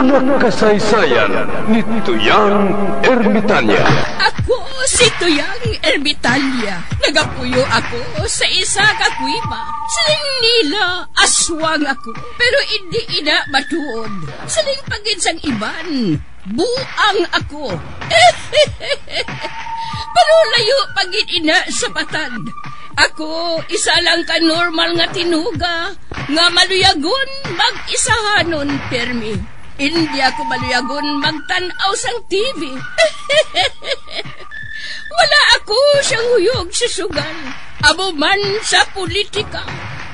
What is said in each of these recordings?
Mga kasaysayan ni Tuyang Ermitanya. Ako si Tuyang Ermitanya. Nagapuyo ako sa isa ka kuiba. Siling nila, aswang ako. Pero hindi ina matuod. Siling paginsang iban, buang ako. Pero layo pagin ina sa batad. Ako, isa lang ka normal nga tinuga, nga maluyagon mag-isahanon permi. Hindi ako maluyagon magtanaw sang TV. Wala ako siyang huyog sa sugal, abo man sa politika.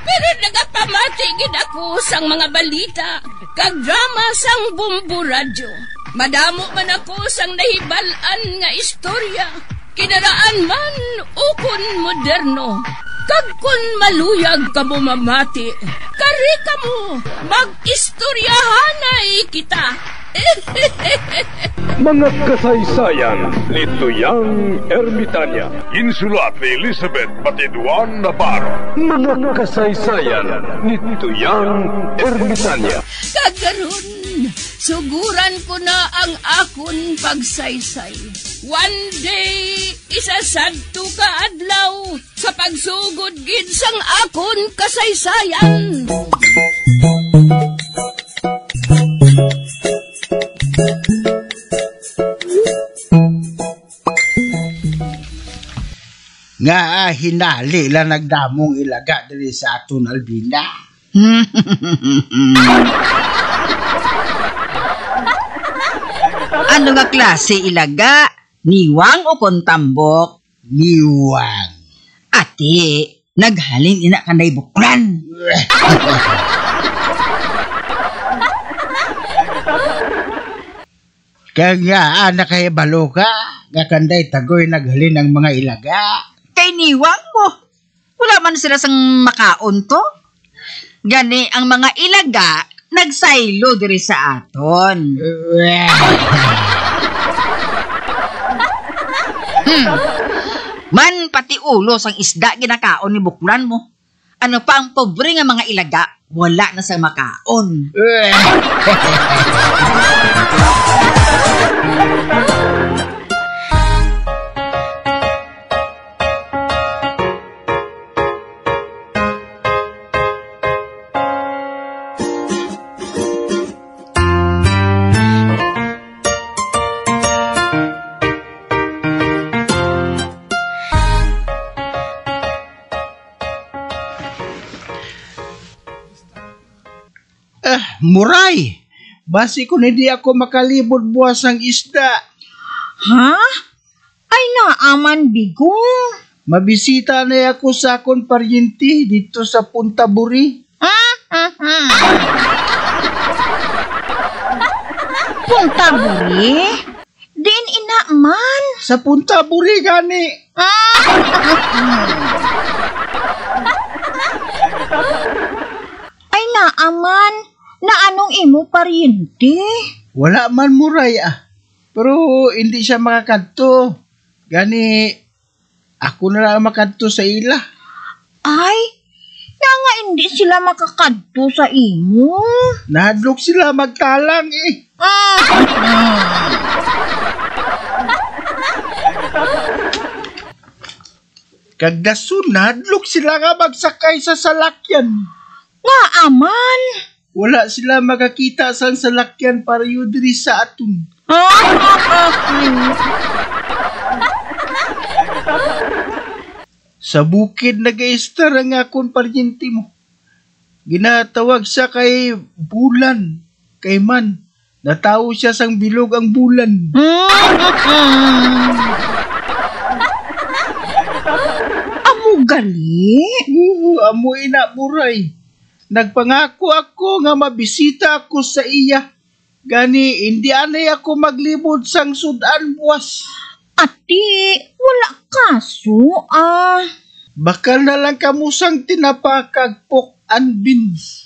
Pero nagapamatigid ako sang mga balita, kag drama sang Bumbu Radyo. Madamo man ako sang nahibalan nga istorya, kinaraan man ukon moderno. Kag kun maluyag ka mo mamati, kari ka mo, mag-istoryahanay kita. Mga kasaysayan ni Tuyang Ermitanya. Insulat ni Elizabeth Batiduan Navarro. Mga kasaysayan ni Tuyang Ermitanya. Kagaron, suguran ko na ang akon pagsaysay. One day, isasadto ka adlaw sa pagsugod gid sang akon kasaysayan. Nga hinali lang nagdamong ilaga diri sa aton Albina. Ano nga klase ilaga? Niwang o kontambok? Niwang. Ate, naghalin ina kanay buklan. Kaya nga anak kay balo ka, gakanday tagoy naghalin ng mga ilaga. Kay niwang mo. Wala man sila sang makaon to. Gani ang mga ilaga nagsaylo diri sa aton. Man pati ulo sang isda ginakaon ni buklan mo. Ano pa ang pobre nga mga ilaga, wala na sang makaon. Muray, basi kung hindi ako makalibot buwas ng isda. Ha? Ay naaman bigo. Mabisita na ako sa akong paryente dito sa Punta Buri. Punta Buri? Din inaman. Sa Punta Buri gani. Ay naaman. Na anong imo paryente? Wala man muray pero hindi siya makakadto. Gani, ako na lang makadto sa ila. Ay, nga hindi sila makakadto sa imo. Nahadlok sila magtalang Kagdasun, nahadlok sila nga magsakay sa salakyan. Nga aman. Wala sila makakita sa salakyan para yun diri sa aton. Sa bukid nag-aistar ang akong paryente mo. Ginatawag siya kay Bulan. Kay man, natawo siya sang bilog ang bulan. Amo gali? Amo ina buray. Nagpangako ako nga mabisita ako sa iya. Gani, hindi anay ako maglibod sang sudan buwas. Ati, wala kaso Bakal na lang kamusang tinapakag pork and beans.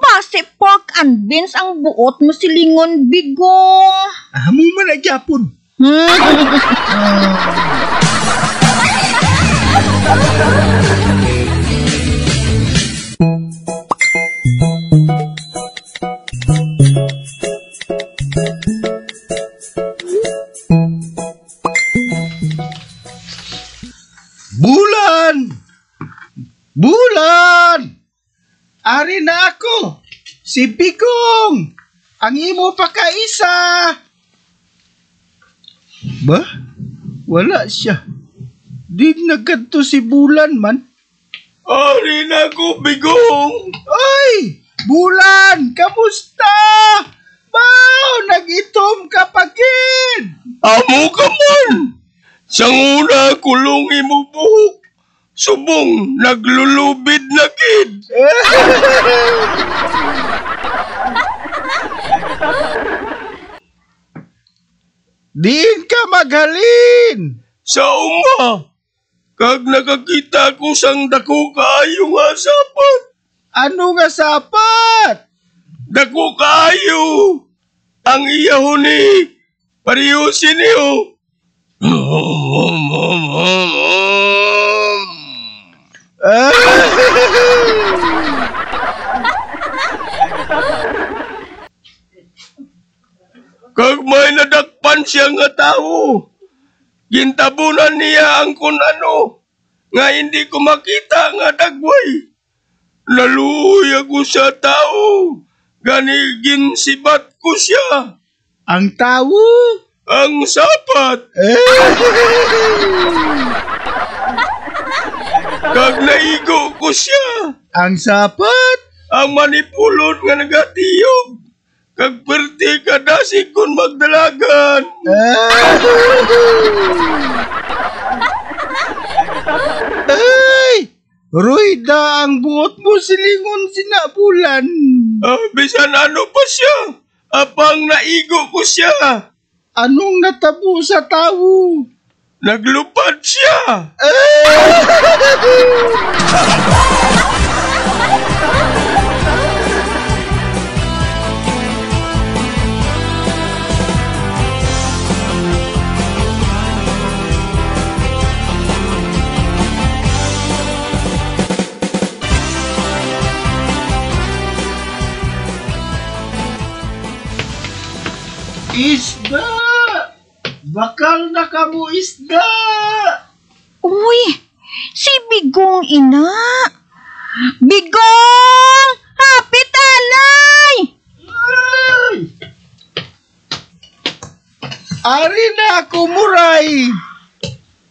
Base pork and beans ang buot mo silingon bigo. Amo man na Japon. Bulan! Ari na ako! Si Bigong! Ang imo pakaisa! Ba? Wala siya. Di nagkanto si Bulan man. Ari na ko, Bigong! Ay! Bulan! Kamusta? Bao! Nag-itom ka pagin! Amo ka man! Sang una kulungi mo buhok, subong naglulubid na kid. Diin ka maghalin! Sa uma, kag nakakita ko sang dako kaayo nga sapat. Ano nga sapat? Dako kaayo! Ang iyaho ni pareho siniyo. Kag may nadakpan siya nga tao. Gintabunan niya ang kun ano, nga hindi ko makita nga dagway. Naluoy ako sa tao, gani ginsibat ko siya. Ang tao? Ang sapat. Kag naigo ko siya. Ang sapat? Ang manipulon nga nagatiyog. Kag perti kadasig kun magdalagan. Ay! Royda, ang buot mo silingon sinabulan. Bisan ano pa siya. Apang naigo ko siya. Anong natabo sa tao? Naglupad siya. Isda! Bakal na kamo isda! Uy, si Bigong ina. Bigong! Hapit alay! Ay! Ari na ako, Muray!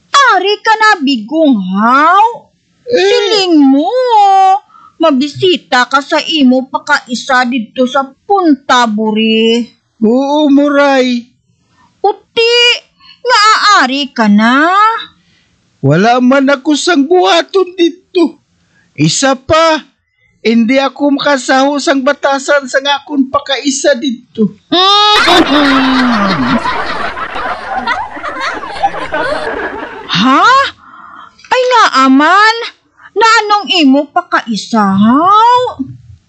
Ari ka na, Bigong, haw? Siling mo. Mabisita ka sa imo pakaisa dito sa Punta Buri. Oo, Muray. Uti, nga aari ka na. Wala man ako sang buhaton dito. Isa pa, hindi ako makasaho sang batasan sang akon pakaisa dito. Ha? Ay nga aman, na anong imo pakaisahaw?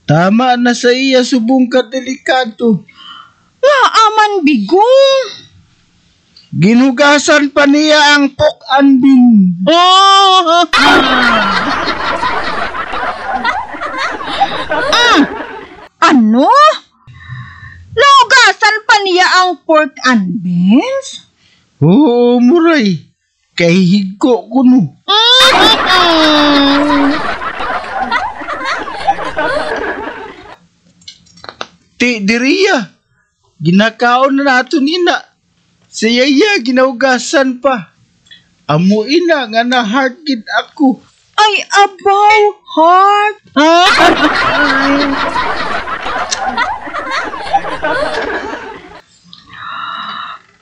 Tama na sa iya subong kadelikado. Nga aman, Bigong. Ginugasan pa niya ang pok-anbing. Ano? Naugasan pa niya ang pork and beans? Oo, Muray. Kay higko ko no. Ti diriya. Ginakaon na nato nina. Sa yaya ginaugasan pa. Amo ina nga na hard kid ako. Ay, abaw, heart.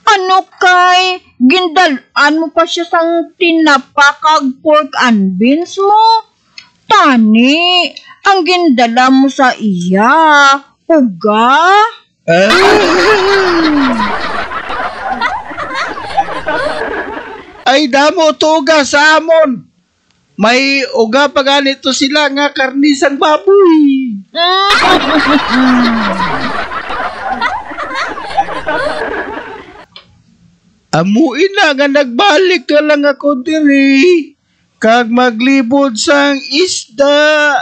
Ano kay, gindalan mo pa siya sang tinapakag pork and beans mo? Tani, ang gindala mo sa iya, uga? Ay damo tuga sa amon. May uga pa ganito sila nga karnisang baboy. Amuin na nga nagbalik ka lang ako diri. Kag maglibod sang isda.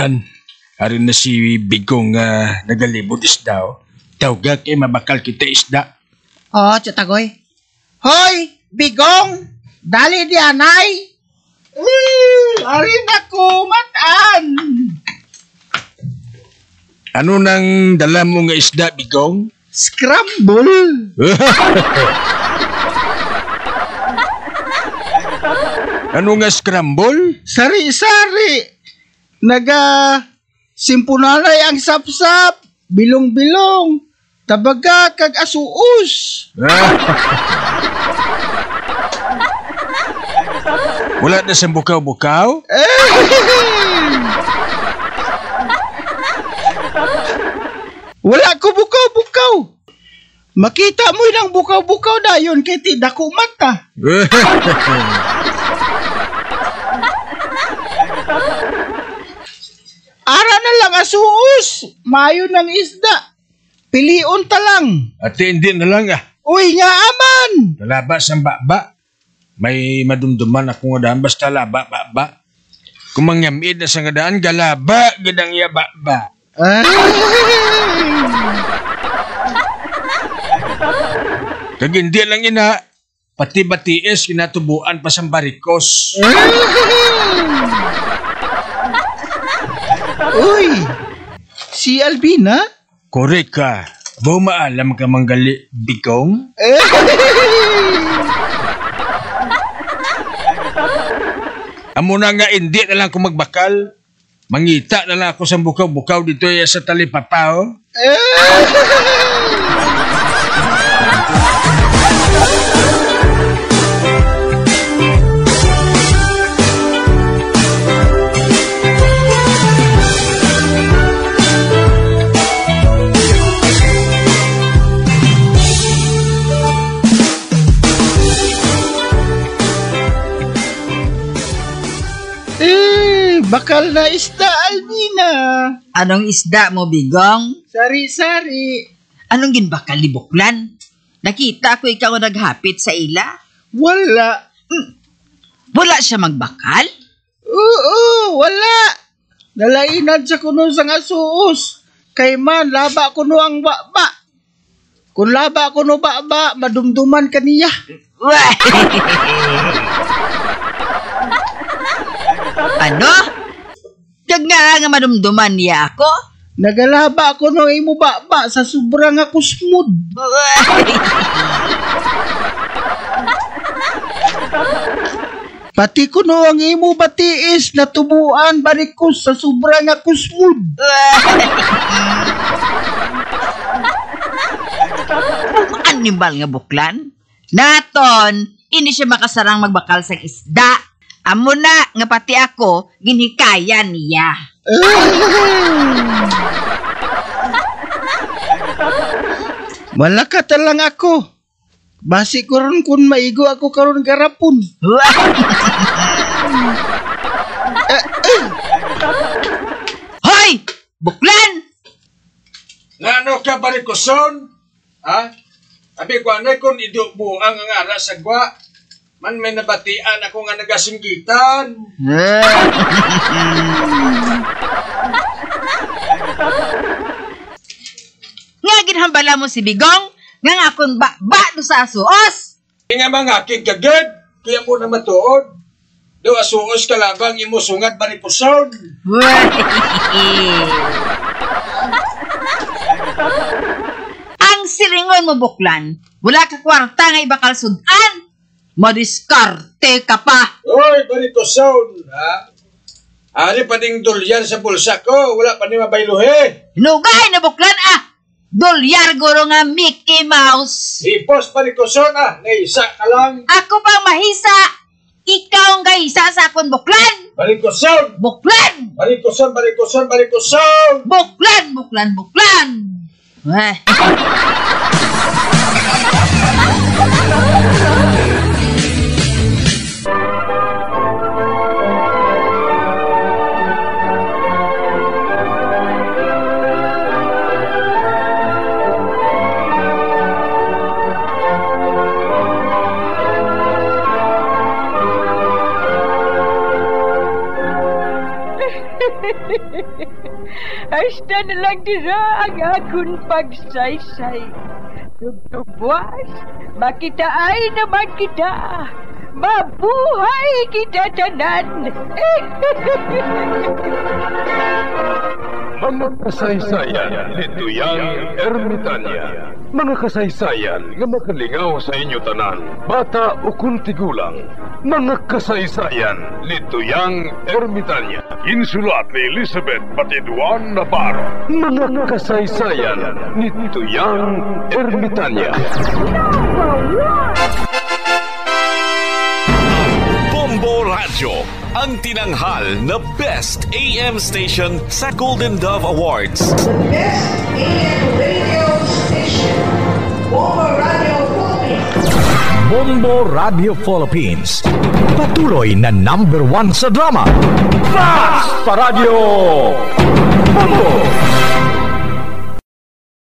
An, arin na si Bigong nagalibod isda. Tawga kay mabakal kita isda. Oh, Chutagoy. Hoy, Bigong! Dali di anay! Arin ako, matan! Ano nang dala mo nga isda, Bigong? Scramble! Ano nga scramble? Sari-sari! Simpunalay ang sapsap, bilong-bilong, tabaga kag asuus. Wala na sa bukaw-bukaw? Wala ko bukaw-bukaw. Makita mo yung bukaw-bukaw dayon kay ti dako mata. Ara na lang asuus, mayo ng isda. Piliun ta lang. Ate, hindi na lang Uy, nga aman. Talaba sa baba. May madumduman ako nga daan, basta laba, baba. Kung mangyamid na sa nga daan, galaba, gidang iya, baba. Kag hindi lang ina, pati batiis, kinatubuan pa sa barikos. Uy, si Albina? Korek ka. Ba maalam ka manggali, Bigong? Amo na nga hindi na lang ako magbakal. Mangita na lang ako sa bukaw-bukaw dito sa talipapao. Bakal na isda, Albina. Anong isda mo, Bigong? Sari-sari. Anong ginbakal ni Buklan? Nakita ko ikaw naghapit sa ila. Wala. Wala siya magbakal? Oo, wala. Nalainad sa kuno sang asuos. Kay man, laba kuno ang baba. Kung laba kuno baba, madumduman kaniya. Ano? Kag nga madumduman niya ako? Nagalaba ko no imo baba sa sobrang ako smooth. Pati ko no ang imo batiis na tubuan barikos sa sobrang ako smooth. Animal nga Buklan? Naton, hindi siya makasarang magbakal sa isda. Amo na nga pati ako ginikaya niya. Malaka lang ako. Basi ko ron kun maigo ako karon garapon. Hoy! Buklan! Ngano ka barikoson? Ha? Abi ko anay kung idubuang ang ara sa gwa. Man may nabatian ako nga nagasinggitan. Nga ginhambala mo si Bigong, nga akong ba do sa asuos. Nga mga kigagad, kaya mo na matuod. Do asuos ka labang imo sungat barikoson. Ang silingon mo, Buklan, wala ka kwarta nga ibakal sudan. Madiskarte ka pa. Oy, barikoson, ha? Ari pa ding dolyar sa bulsa ko, wala pa ni mabayluhe. Nugay na Buklan Dolyar guro nga Mickey Mouse. Ipos barikoson naisa ka lang. Ako pang mahisa. Ikaw ang gahisa sa akong Buklan. Barikoson! Buklan! Barikoson, barikoson, barikoson! Buklan, Buklan, Buklan! Basta na lang dira ang akong pagsaysay. Tugtugwas, makitaan naman kita. Mabuhay kita tanan. Mga kasaysayan ni Tuyang Ermitanya. Mga kasaysayan nga makalingaw sa inyo tanan, bata o kuntigulang. Mga kasaysayan ni Tuyang Ermitanya. Insulat ni Elizabeth Batiduan Navarro. Mga kasaysayan ni Tuyang Ermitanya. Bombo Radio, ang tinanghal na Best AM Station sa Golden Dove Awards. Best AM radio station, Bombo Radio Philippines. Bombo Radio Philippines. Patuloy na #1 sa drama. Fast pa Radio! Bombo!